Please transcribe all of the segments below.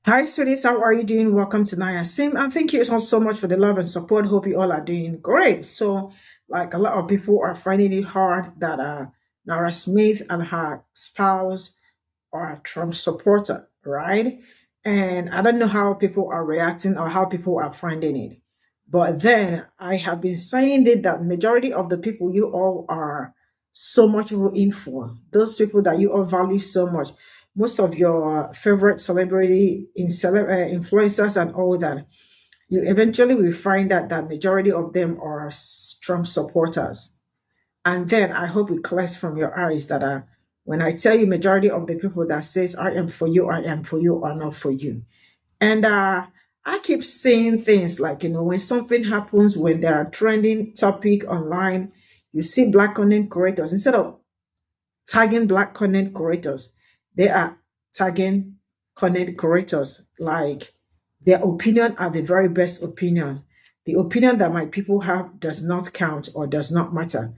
Hi, sweeties. How are you doing? Welcome to Naya Sim. And thank you so much for the love and support. Hope you all are doing great. So, like a lot of people are finding it hard that Nara Smith and her spouse are a Trump supporter, right? And I don't know how people are reacting or how people are finding it. But then I have been saying it that majority of the people you all are so much rooting for, those people that you all value so much, most of your favorite celebrity influencers and all that, you eventually will find that the majority of them are Trump supporters. And then I hope it clears from your eyes that when I tell you majority of the people that says I am for you are not for you. And I keep saying things like, when something happens, when there are trending topic online, you see black content creators, instead of tagging black content creators, they are tagging content creators like their opinion are the very best opinion. The opinion that my people have does not count or does not matter,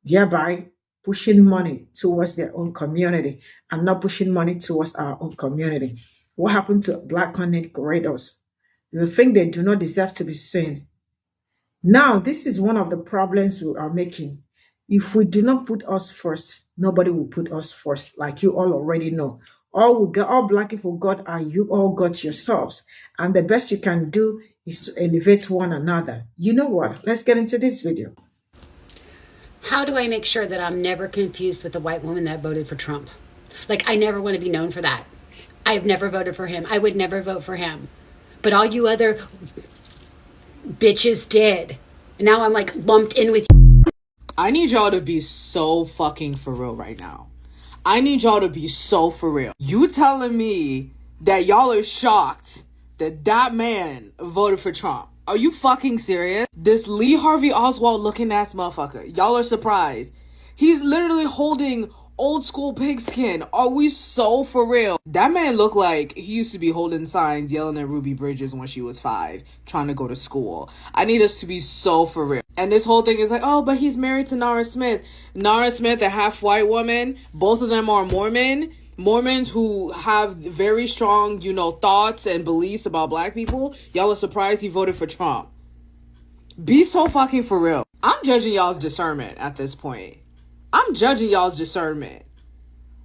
thereby pushing money towards their own community and not pushing money towards our own community. What happened to black content creators? You think they do not deserve to be seen? Now, this is one of the problems we are making. If we do not put us first, nobody will put us first, like you all already know. All black people got are you all got yourselves. And the best you can do is to elevate one another. You know what? Let's get into this video. How do I make sure that I'm never confused with the white woman that voted for Trump? Like, I never want to be known for that. I've never voted for him. I would never vote for him. But all you other bitches did. And now I'm like lumped in with you. I need y'all to be so fucking for real right now. I need y'all to be so for real. You telling me that y'all are shocked that that man voted for Trump? Are you fucking serious? This Lee Harvey Oswalt looking ass motherfucker. Y'all are surprised. He's literally holding old school pigskin. Are we so for real? That man looked like he used to be holding signs yelling at Ruby Bridges when she was 5, trying to go to school. I need us to be so for real. And this whole thing is like, oh, but he's married to Nara Smith. Nara Smith, a half white woman. Both of them are Mormons who have very strong, thoughts and beliefs about black people. Y'all are surprised he voted for Trump. Be so fucking for real. I'm judging y'all's discernment at this point. I'm judging y'all's discernment.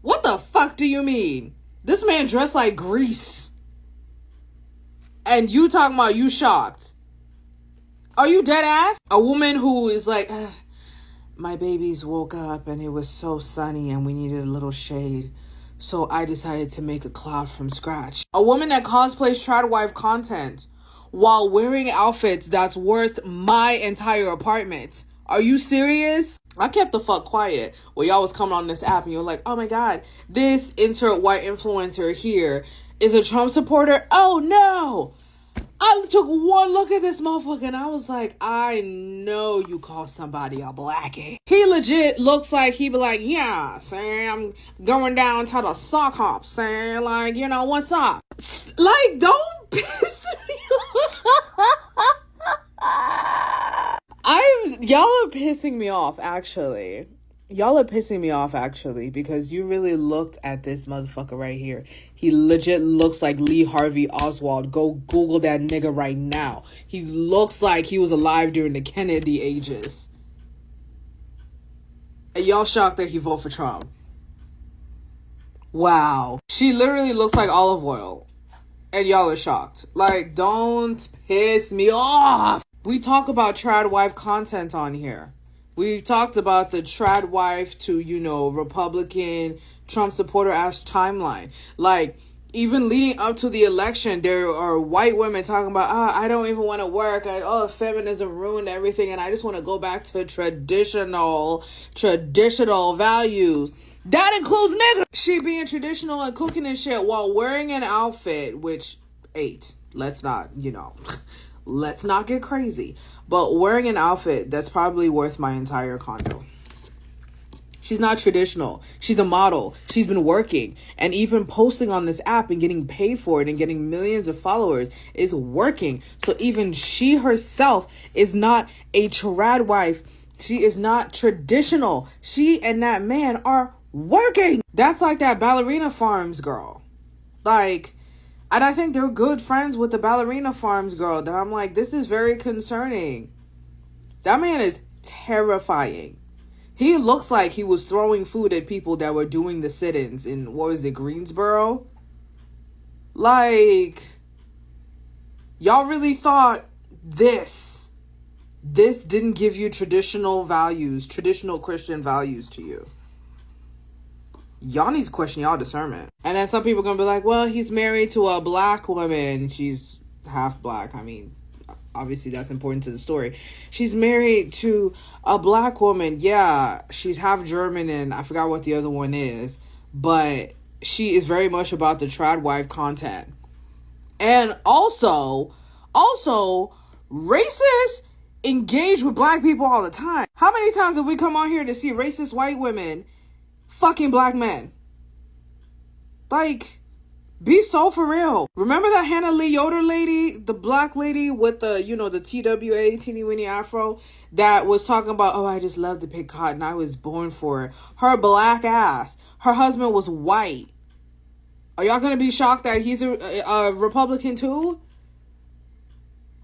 What the fuck do you mean? This man dressed like Grease. And you talking about you shocked. Are you dead ass? A woman who is like, my babies woke up and it was so sunny and we needed a little shade. So I decided to make a cloud from scratch. A woman that cosplays trad wife content while wearing outfits that's worth my entire apartment. Are you serious? I kept the fuck quiet while y'all was coming on this app and you're like, oh my god, this insert white influencer here is a Trump supporter. Oh no! I took one look at this motherfucker and I was like, I know you call somebody a blackie. He legit looks like he be like, yeah, say I'm going down to the sock hop, say like, what's up? Like, don't piss me y'all are pissing me off, actually. Y'all are pissing me off, actually, because you really looked at this motherfucker right here. He legit looks like Lee Harvey Oswalt. Go Google that nigga right now. He looks like he was alive during the Kennedy ages. And y'all shocked that he voted for Trump. Wow. She literally looks like olive oil. And y'all are shocked. Like, don't piss me off. We talk about trad wife content on here. We talked about the trad wife to, Republican Trump supporter ass timeline. Like, even leading up to the election, there are white women talking about, I don't even want to work. Feminism ruined everything. And I just want to go back to traditional values. That includes niggas. She being traditional and cooking and shit while wearing an outfit, which, let's not, let's not get crazy. But wearing an outfit that's probably worth my entire condo. She's not traditional. She's a model. She's been working. And even posting on this app and getting paid for it and getting millions of followers is working. So even she herself is not a trad wife. She is not traditional. She and that man are working. That's like that Ballerina Farms girl. Like, And I think they're good friends with the ballerina farms girl that I'm like, this is very concerning. That man is terrifying. He looks like he was throwing food at people that were doing the sit-ins in, what was it, Greensboro? Like, y'all really thought this didn't give you traditional values, traditional Christian values to you. Y'all need to question y'all discernment. And then some people are gonna be like, well, he's married to a black woman. She's half black. I mean, obviously that's important to the story. She's married to a black woman. Yeah, she's half German and I forgot what the other one is. But she is very much about the trad wife content. And also, racists engage with black people all the time. How many times have we come on here to see racist white women fucking black men? Like, be so for real. Remember that Hannah Lee Yoder lady, the black lady with the, the TWA, teeny weeny afro, that was talking about, oh, I just love to pick cotton. I was born for it. Her black ass. Her husband was white. Are y'all gonna be shocked that he's a Republican too?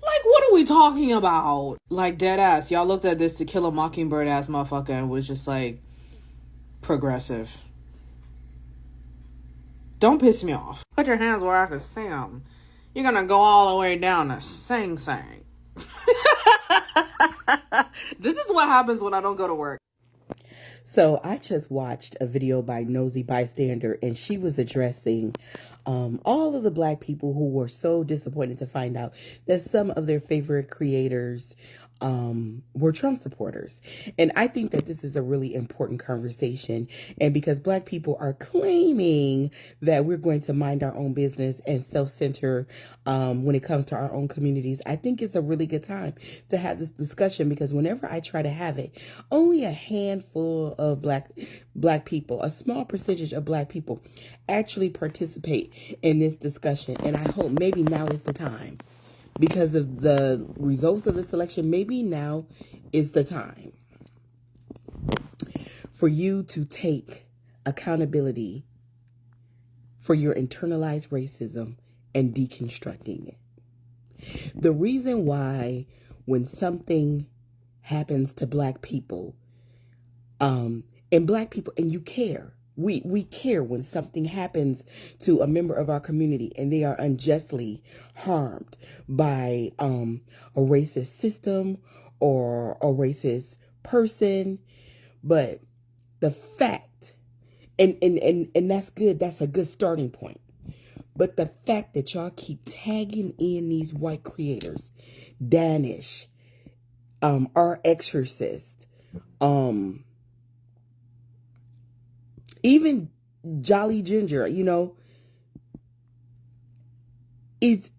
Like, what are we talking about? Like, dead ass. Y'all looked at this To Kill a Mockingbird ass motherfucker and was just like, progressive. Don't piss me off. Put your hands where I can see them. You're gonna go all the way down to Sing Sing. This is what happens when I don't go to work. So I just watched a video by Nosy Bystander, and she was addressing all of the black people who were so disappointed to find out that some of their favorite creators were Trump supporters. And I think that this is a really important conversation. And because black people are claiming that we're going to mind our own business and self-center when it comes to our own communities, I think it's a really good time to have this discussion, because whenever I try to have it, only a handful of black people, a small percentage of black people actually participate in this discussion. And I hope maybe now is the time. Because of the results of this election, maybe now is the time for you to take accountability for your internalized racism and deconstructing it. The reason why when something happens to black people, and you care, we care when something happens to a member of our community and they are unjustly harmed by a racist system or a racist person. But the fact, and that's good, that's a good starting point. But the fact that y'all keep tagging in these white creators, Danish, Our Exorcist, even Jolly Ginger, it's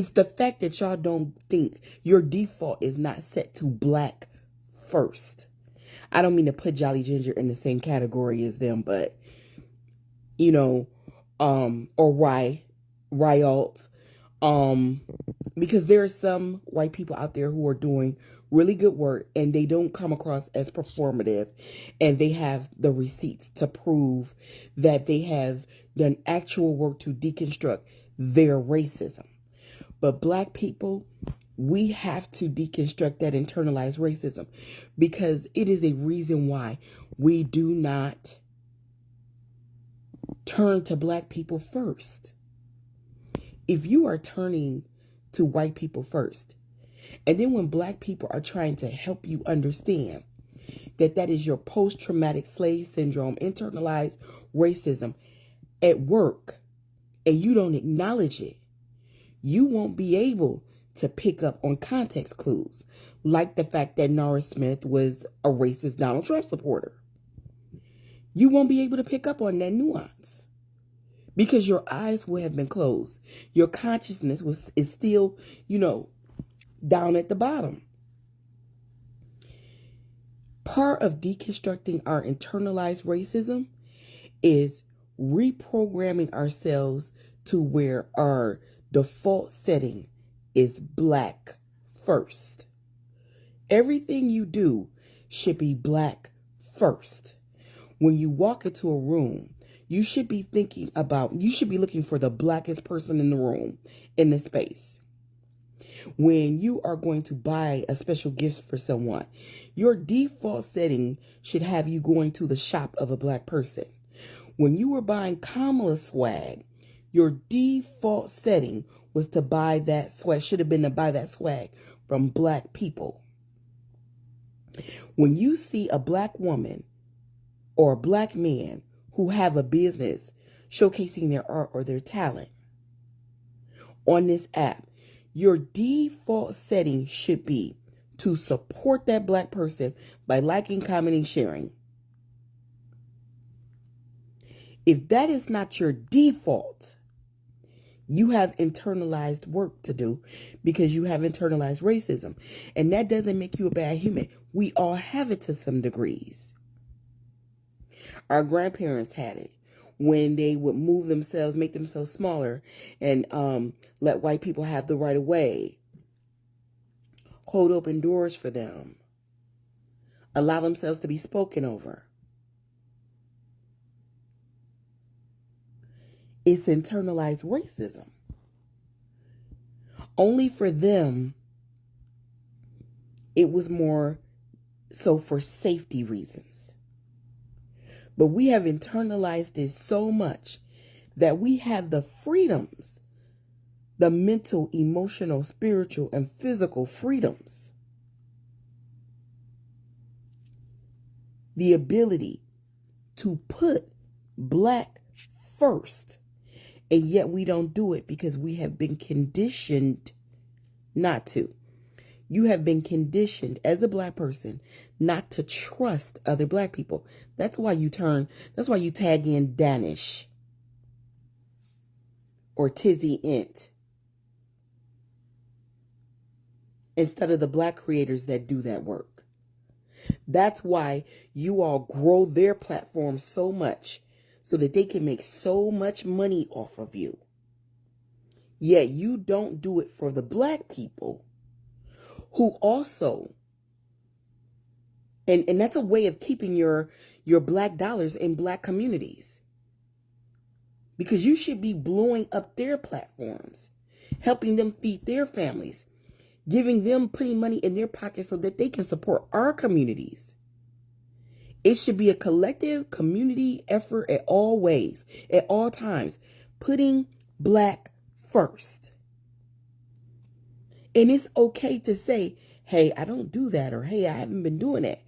the fact that y'all don't think your default is not set to black first. I don't mean to put Jolly Ginger in the same category as them, but, or Ryalt, because there are some white people out there who are doing really good work and they don't come across as performative, and they have the receipts to prove that they have done actual work to deconstruct their racism. But black people, we have to deconstruct that internalized racism, because it is a reason why we do not turn to black people first. If you are turning to white people first, and then when black people are trying to help you understand that that is your post-traumatic slave syndrome, internalized racism at work, and you don't acknowledge it, you won't be able to pick up on context clues, like the fact that Nara Smith was a racist Donald Trump supporter. You won't be able to pick up on that nuance because your eyes will have been closed. Your consciousness is still, down at the bottom. Part of deconstructing our internalized racism is reprogramming ourselves to where our default setting is black first. Everything you do should be black first. When you walk into a room, you should be looking for the blackest person in the room, in the space. When you are going to buy a special gift for someone, your default setting should have you going to the shop of a black person. When you were buying Kamala swag, your default setting was to buy that swag, should have been to buy that swag from black people. When you see a black woman or a black man who have a business showcasing their art or their talent on this app, your default setting should be to support that black person by liking, commenting, sharing. If that is not your default, you have internalized work to do because you have internalized racism. And that doesn't make you a bad human. We all have it to some degrees. Our grandparents had it when they would move themselves, make themselves smaller, and let white people have the right of way, hold open doors for them, allow themselves to be spoken over. It's internalized racism. Only for them, it was more so for safety reasons. But we have internalized it so much that we have the freedoms, the mental, emotional, spiritual, and physical freedoms, the ability to put black first. And yet we don't do it because we have been conditioned not to. You have been conditioned as a black person not to trust other black people. That's why you tag in Danish or Tizzy Int instead of the black creators that do that work. That's why you all grow their platform so much so that they can make so much money off of you. Yet you don't do it for the black people who also, and that's a way of keeping your black dollars in black communities. Because you should be blowing up their platforms, helping them feed their families, putting money in their pockets so that they can support our communities. It should be a collective community effort at all ways, at all times, putting black first. And it's okay to say, hey, I don't do that, or hey, I haven't been doing that,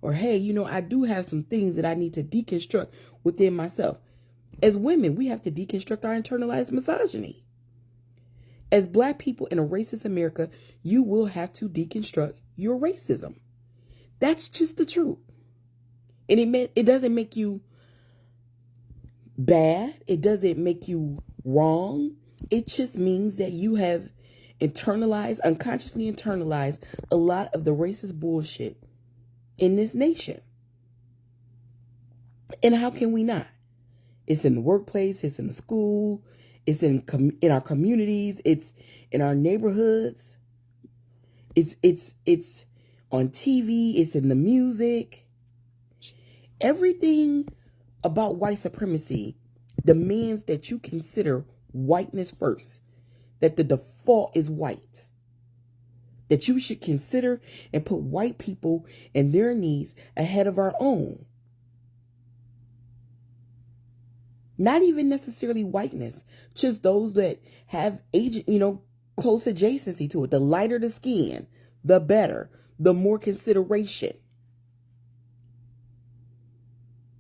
or hey, I do have some things that I need to deconstruct within myself. As women, we have to deconstruct our internalized misogyny. As black people in a racist America, you will have to deconstruct your racism. That's just the truth. And it doesn't make you bad. It doesn't make you wrong. It just means that you have unconsciously internalized a lot of the racist bullshit in this nation. And how can we not? It's in the workplace. It's in the school. It's in our communities. It's in our neighborhoods. It's on TV. It's in the music. Everything about white supremacy demands that you consider whiteness first, that the default is white, that you should consider and put white people and their needs ahead of our own. Not even necessarily whiteness, just those that have close adjacency to it. The lighter the skin, the better, the more consideration.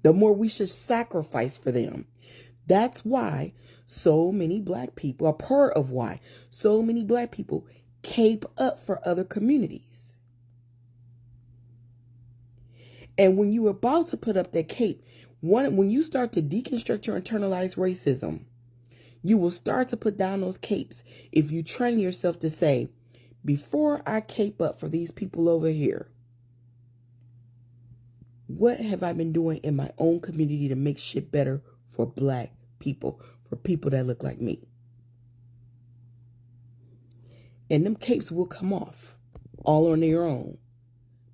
The more we should sacrifice for them. That's why so many black people, a part of why so many black people cape up for other communities. And when you're about to put up that cape, when you start to deconstruct your internalized racism, you will start to put down those capes if you train yourself to say, before I cape up for these people over here, what have I been doing in my own community to make shit better for black people, for people that look like me? And them capes will come off all on their own,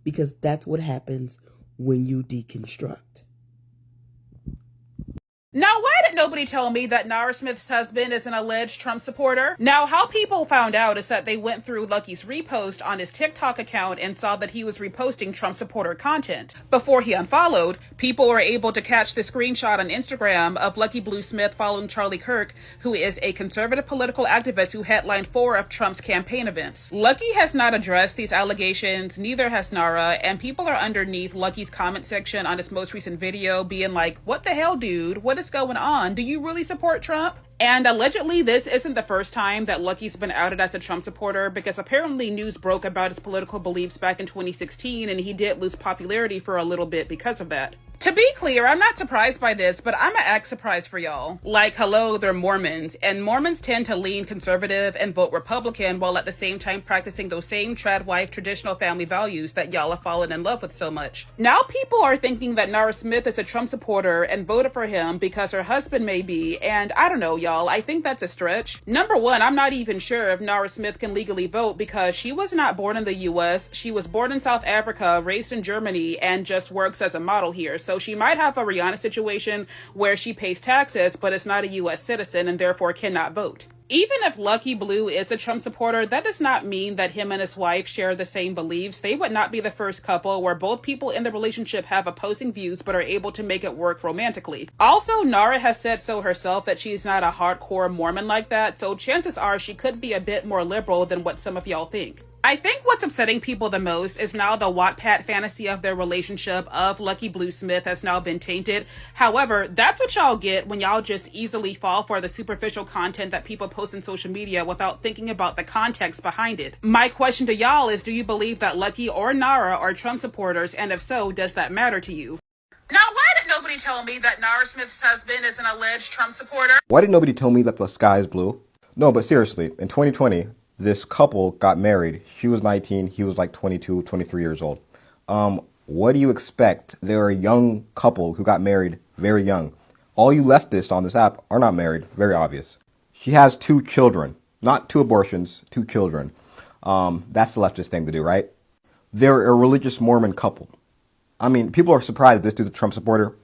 because that's what happens when you deconstruct. Now, why did nobody tell me that Nara Smith's husband is an alleged Trump supporter? Now, how people found out is that they went through Lucky's repost on his TikTok account and saw that he was reposting Trump supporter content. Before he unfollowed, people were able to catch the screenshot on Instagram of Lucky Blue Smith following Charlie Kirk, who is a conservative political activist who headlined 4 of Trump's campaign events. Lucky has not addressed these allegations, neither has Nara, and people are underneath Lucky's comment section on his most recent video being like, what the hell, dude? What is going on? Do you really support Trump? And allegedly, this isn't the first time that Lucky's been outed as a Trump supporter, because apparently news broke about his political beliefs back in 2016, and he did lose popularity for a little bit because of that. To be clear, I'm not surprised by this, but I'm gonna act surprised for y'all. Like, hello, they're Mormons, and Mormons tend to lean conservative and vote Republican while at the same time practicing those same trad wife traditional family values that y'all have fallen in love with so much. Now people are thinking that Nara Smith is a Trump supporter and voted for him because her husband may be, and I don't know, y'all, I think that's a stretch. Number one, I'm not even sure if Nara Smith can legally vote because she was not born in the US, she was born in South Africa, raised in Germany, and just works as a model here. So she might have a Rihanna situation where she pays taxes, but is not a US citizen and therefore cannot vote. Even if Lucky Blue is a Trump supporter, that does not mean that him and his wife share the same beliefs. They would not be the first couple where both people in the relationship have opposing views but are able to make it work romantically. Also, Nara has said so herself that she's not a hardcore Mormon like that, so chances are she could be a bit more liberal than what some of y'all think. I think what's upsetting people the most is now the Wattpad fantasy of their relationship of Lucky Blue Smith has now been tainted. However, that's what y'all get when y'all just easily fall for the superficial content that people post on social media without thinking about the context behind it. My question to y'all is, do you believe that Lucky or Nara are Trump supporters, and if so, does that matter to you? Now, why did nobody tell me that Nara Smith's husband is an alleged Trump supporter? Why did nobody tell me that the sky is blue? No, but seriously, in 2020, this couple got married. She was 19, he was like 22, 23 years old. What do you expect? They're a young couple who got married very young. All you leftists on this app are not married, very obvious. She has 2 children, not 2 abortions, 2 children. That's the leftist thing to do, right? They're a religious Mormon couple. I mean, people are surprised this dude's a Trump supporter.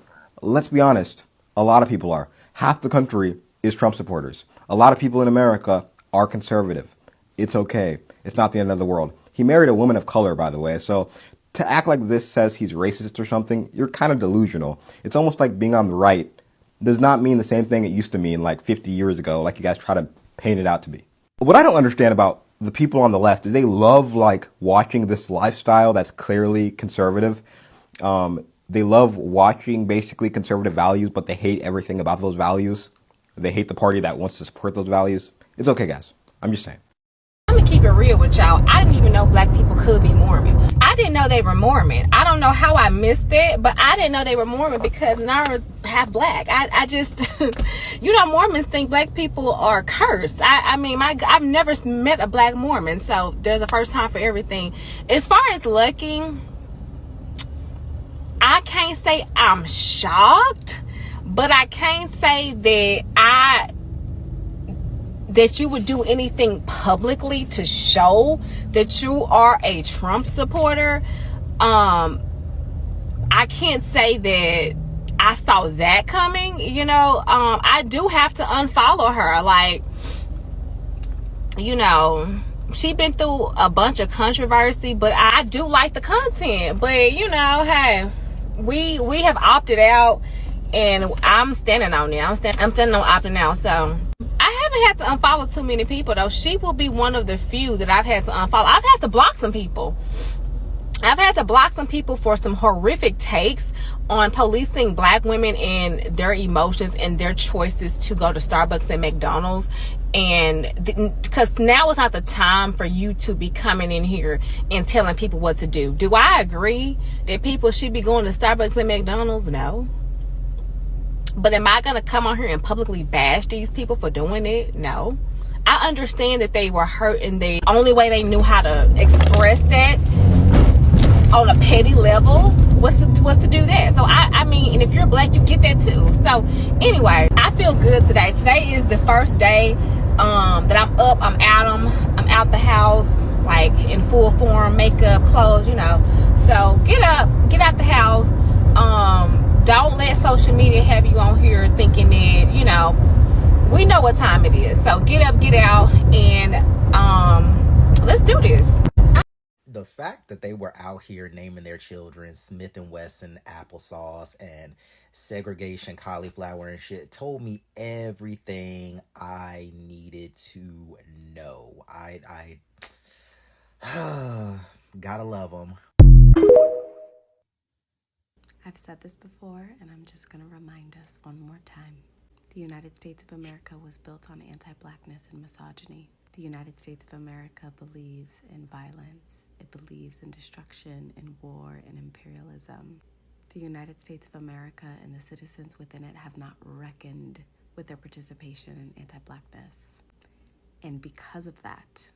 Let's be honest, a lot of people are. Half the country is Trump supporters. A lot of people in America are conservative. It's okay. It's not the end of the world. He married a woman of color, by the way, so to act like this says he's racist or something, you're kind of delusional. It's almost like being on the right does not mean the same thing it used to mean like 50 years ago, like you guys try to paint it out to be. What I don't understand about the people on the left is they love like watching this lifestyle that's clearly conservative. They love watching basically conservative values, but they hate everything about those values. They hate the party that wants to support those values. It's okay, guys. I'm just saying. I'm gonna keep it real with y'all. I didn't even know black people could be Mormon. I didn't know they were Mormon. I don't know how I missed it, but I didn't know they were Mormon because Nara's half black. I just, you know, Mormons think black people are cursed. I've never met a black Mormon, so there's a first time for everything. As far as Lucky, I can't say I'm shocked, but I can't say that you would do anything publicly to show that you are a Trump supporter. I can't say that I saw that coming, you know. I do have to unfollow her. Like, you know, she been through a bunch of controversy, but I do like the content. But, you know, hey, we have opted out, and I'm standing on it. I'm standing on opting out, so I haven't had to unfollow too many people, though. She will be one of the few that I've had to unfollow. I've had to block some people. I've had to block some people for some horrific takes on policing black women and their emotions and their choices to go to Starbucks and McDonald's. And because now is not the time for you to be coming in here and telling people what to do. Do I agree that people should be going to Starbucks and McDonald's? No. But am I going to come on here and publicly bash these people for doing it? No. I understand that they were hurt, and the only way they knew how to express that on a petty level was to do that. So I mean, and if you're black, you get that too. So anyway, I feel good today. Today is the first day that I'm up. I'm out the house, like in full form, makeup, clothes, you know. So get up, get out the house. don't let social media have you on here thinking that, you know, we know what time it is. So get up, get out, and let's do this. The fact that they were out here naming their children Smith and Wesson applesauce and segregation cauliflower and shit told me everything I needed to know. I gotta love them. I've said this before, and I'm just going to remind us one more time. The United States of America was built on anti-blackness and misogyny. The United States of America believes in violence. It believes in destruction, in war, and imperialism. The United States of America and the citizens within it have not reckoned with their participation in anti-blackness. And because of that,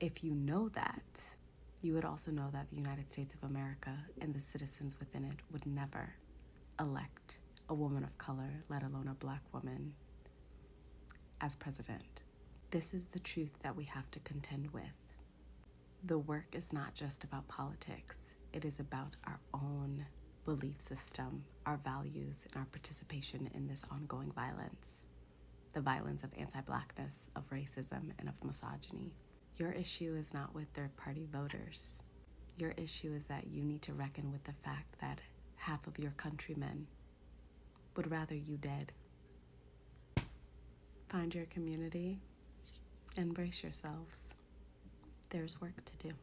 if you know that, you would also know that the United States of America and the citizens within it would never elect a woman of color, let alone a black woman, as president. This is the truth that we have to contend with. The work is not just about politics. It is about our own belief system, our values, and our participation in this ongoing violence. The violence of anti-blackness, of racism, and of misogyny. Your issue is not with third-party voters. Your issue is that you need to reckon with the fact that half of your countrymen would rather you dead. Find your community. Embrace yourselves. There's work to do.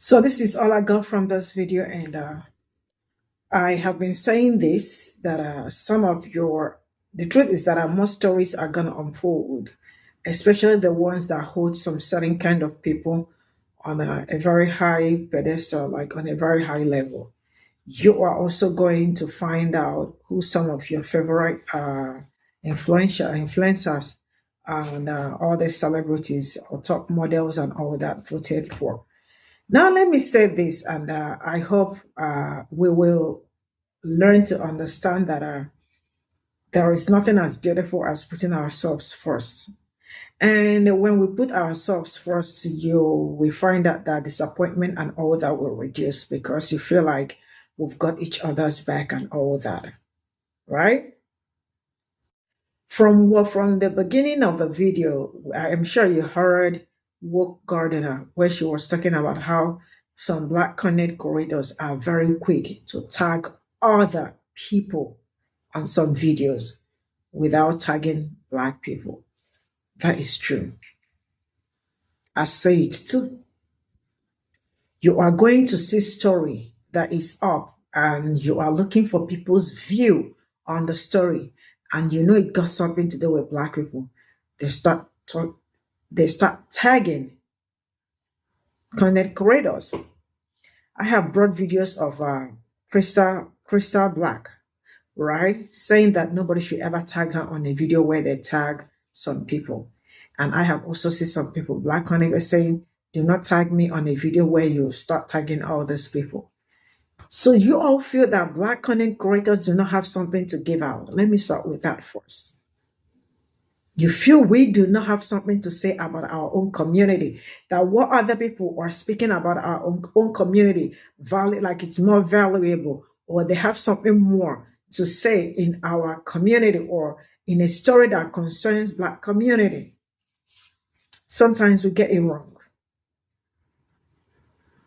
So this is all I got from this video, and I have been saying this, that the truth is that more stories are going to unfold, especially the ones that hold some certain kind of people on a very high pedestal, like on a very high level. You are also going to find out who some of your favorite influencers and all the celebrities or top models and all that voted for. Now, let me say this, and I hope we will learn to understand that there is nothing as beautiful as putting ourselves first. And when we put ourselves first, you will find out that disappointment and all that will reduce because you feel like we've got each other's back and all that, right? From the beginning of the video, I am sure you heard Woke Gardener, where she was talking about how some Black content creators are very quick to tag other people on some videos without tagging Black people. That is true. I say it too. You are going to see story that is up and you are looking for people's view on the story, and you know it got something to do with Black people. They start tagging content creators. I have brought videos of Crystal Black, right? Saying that nobody should ever tag her on a video where they tag some people. And I have also seen some people, Black content, saying, do not tag me on a video where you start tagging all these people. So you all feel that Black content creators do not have something to give out. Let me start with that first. You feel we do not have something to say about our own community, that what other people are speaking about our own community, like it's more valuable, or they have something more to say in our community or in a story that concerns Black community. Sometimes we get it wrong.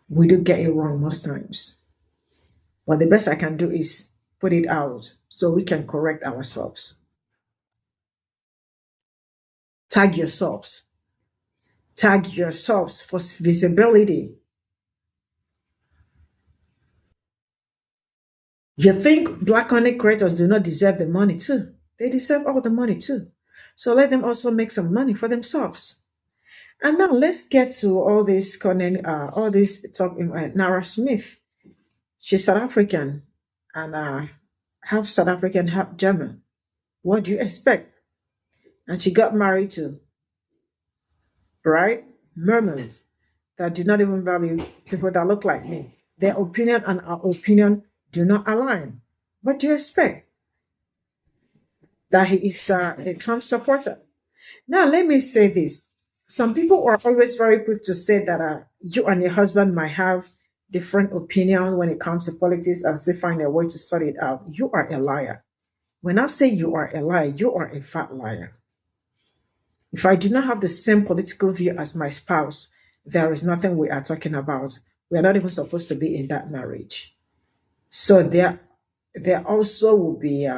We do get it wrong most times. But the best I can do is put it out so we can correct ourselves. Tag yourselves. Tag yourselves for visibility. You think Black content creators do not deserve the money too? They deserve all the money too. So let them also make some money for themselves. And now let's get to all this content, all this talk. Nara Smith, she's South African and half South African, half German. What do you expect? And she got married to, right? Mormons. that do not even value people that look like me. Their opinion and our opinion do not align. What do you expect? That he is a Trump supporter. Now, let me say this. Some people are always very quick to say that you and your husband might have different opinion when it comes to politics and still find a way to sort it out. You are a liar. When I say you are a liar, you are a fat liar. If I do not have the same political view as my spouse, there is nothing we are talking about. We are not even supposed to be in that marriage. So there also will be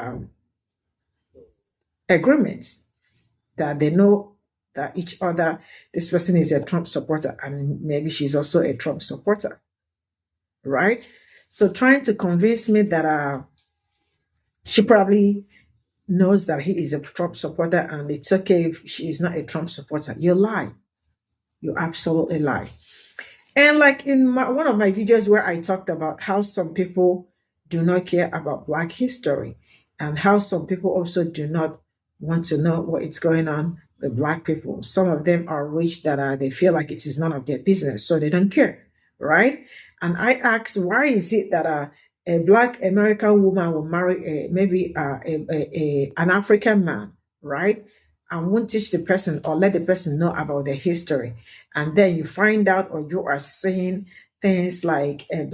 agreements that they know that each other, this person is a Trump supporter and maybe she's also a Trump supporter, right? So trying to convince me that she probably knows that he is a Trump supporter and it's okay if she is not a Trump supporter, you lie. You absolutely lie. And like in one of my videos where I talked about how some people do not care about Black history and how some people also do not want to know what is going on with Black people. Some of them are rich that they feel like it is none of their business, so they don't care, right? And I asked, why is it that a Black American woman will marry an African man, right? And won't teach the person or let the person know about their history. And then you find out or you are saying things like an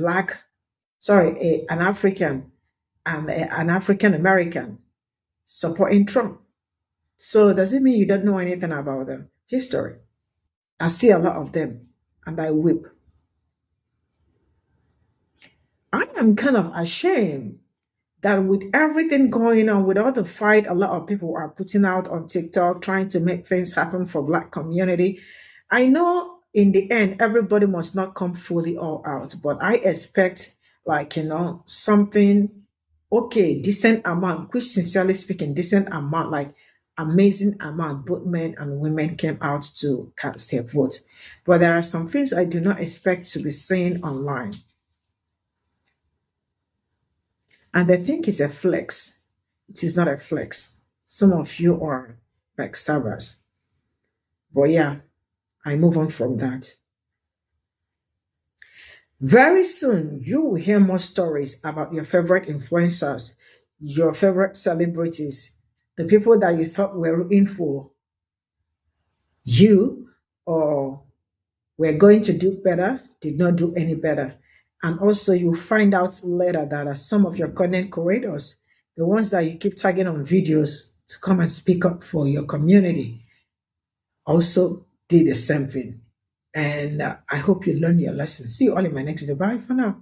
African and an African American supporting Trump. So does it mean you don't know anything about the history? I see a lot of them and I weep. I am kind of ashamed that with everything going on, with all the fight a lot of people are putting out on TikTok, trying to make things happen for Black community, I know in the end, everybody must not come fully all out, but I expect something, okay, decent amount, which sincerely speaking, decent amount, like amazing amount, both men and women came out to cast their vote. But there are some things I do not expect to be seen online. And they think it's a flex. It is not a flex. Some of you are backstabbers. But yeah, I move on from that. Very soon, you will hear more stories about your favorite influencers, your favorite celebrities, the people that you thought were in for you or were going to do better, did not do any better. And also you'll find out later that some of your content creators, the ones that you keep tagging on videos to come and speak up for your community, also did the same thing. And I hope you learn your lesson. See you all in my next video. Bye for now.